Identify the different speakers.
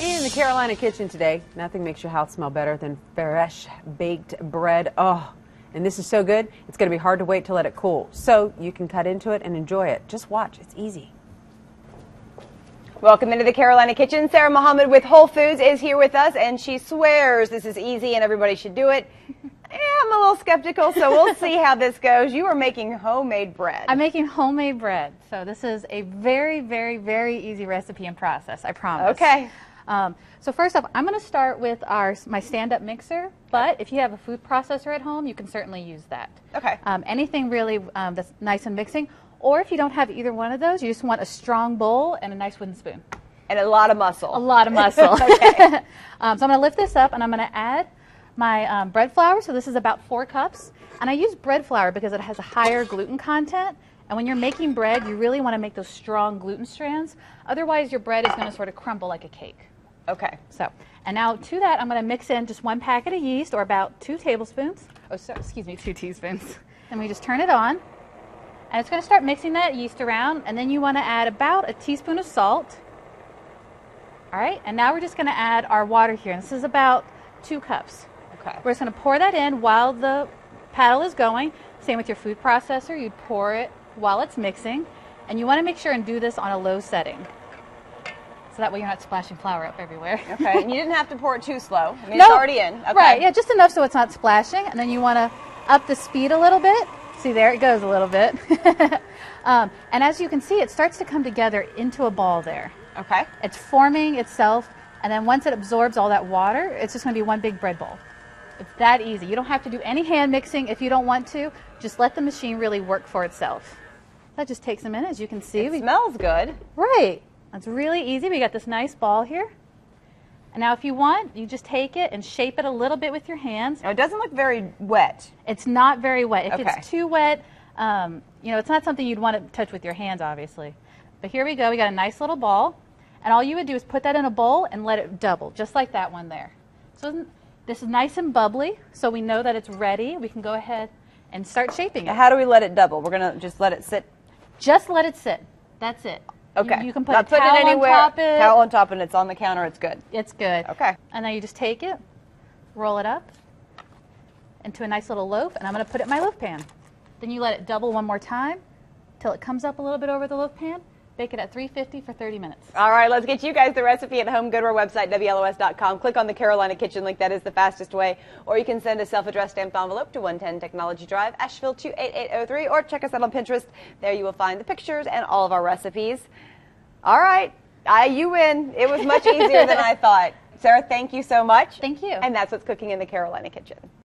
Speaker 1: In the Carolina kitchen today, nothing makes your house smell better than fresh baked bread. Oh, and this is so good, it's going to be hard to wait to let it cool. So you can cut into it and enjoy it. Just watch, it's easy.
Speaker 2: Welcome into the Carolina kitchen. Sarah Mohammed with Whole Foods is here with us, and she swears this is easy and everybody should do it. I'm a little skeptical, so we'll see how this goes. You are making homemade bread.
Speaker 3: I'm making homemade bread. So this is a very, very, very easy recipe and process, I promise.
Speaker 2: Okay.
Speaker 3: So first off, I'm going to start with my stand-up mixer, but if you have a food processor at home, you can certainly use that.
Speaker 2: Okay.
Speaker 3: Anything really that's nice and mixing, or if you don't have either one of those, you just want a strong bowl and a nice wooden spoon.
Speaker 2: And a lot of muscle.
Speaker 3: A lot of muscle.
Speaker 2: Okay.
Speaker 3: So I'm going to lift this up and I'm going to add my bread flour. So this is about 4 cups. And I use bread flour because it has a higher gluten content. And when you're making bread, you really want to make those strong gluten strands. Otherwise, your bread is going to sort of crumble like a cake.
Speaker 2: Okay.
Speaker 3: So, and now to that, I'm going to mix in just 1 packet of yeast, or about 2 tablespoons. Oh, sorry, excuse me, 2 teaspoons. And we just turn it on. And it's going to start mixing that yeast around. And then you want to add about a teaspoon of salt. All right, and now we're just going to add our water here. And this is about 2 cups.
Speaker 2: Okay.
Speaker 3: We're just going to pour that in while the paddle is going. Same with your food processor. You'd pour it while it's mixing. And you want to make sure and do this on a low setting. So that way you're not splashing flour up everywhere.
Speaker 2: Okay, and you didn't have to pour it too slow. I mean,
Speaker 3: No.
Speaker 2: It's already in. Okay.
Speaker 3: Right, yeah, just enough so it's not splashing. And then you want to up the speed a little bit. See, there it goes a little bit. And as you can see, it starts to come together into a ball there.
Speaker 2: Okay.
Speaker 3: It's forming itself, and then once it absorbs all that water, it's just going to be one big bread bowl. It's that easy. You don't have to do any hand mixing if you don't want to. Just let the machine really work for itself. That just takes a minute, as you can see.
Speaker 2: It smells good.
Speaker 3: Right. It's really easy. We got this nice ball here. And now if you want, you just take it and shape it a little bit with your hands.
Speaker 2: Now, it doesn't look very wet.
Speaker 3: It's not very wet. If
Speaker 2: Okay.
Speaker 3: it's too wet, it's not something you'd want to touch with your hands, obviously. But here we go. We got a nice little ball. And all you would do is put that in a bowl and let it double, just like that one there. So this is nice and bubbly, so we know that it's ready. We can go ahead and start shaping it.
Speaker 2: How do we let it double? We're going to just let it sit?
Speaker 3: Just let it sit. That's it.
Speaker 2: Okay.
Speaker 3: You can put
Speaker 2: Not
Speaker 3: a
Speaker 2: put
Speaker 3: towel
Speaker 2: it anywhere.
Speaker 3: on top of it.
Speaker 2: Towel on top, and it's on the counter. It's good.
Speaker 3: It's good.
Speaker 2: Okay.
Speaker 3: And then you just take it, roll it up into a nice little loaf, and I'm going to put it in my loaf pan. Then you let it double one more time till it comes up a little bit over the loaf pan. Bake it at 350 for 30 minutes.
Speaker 2: All right, let's get you guys the recipe at home. Go to our website, WLOS.com. Click on the Carolina Kitchen link. That is the fastest way. Or you can send a self-addressed stamped envelope to 110 Technology Drive, Asheville 28803, or check us out on Pinterest. There you will find the pictures and all of our recipes. All right, you win. It was much easier than I thought. Sarah, thank you so much.
Speaker 3: Thank you.
Speaker 2: And that's what's cooking in the Carolina Kitchen.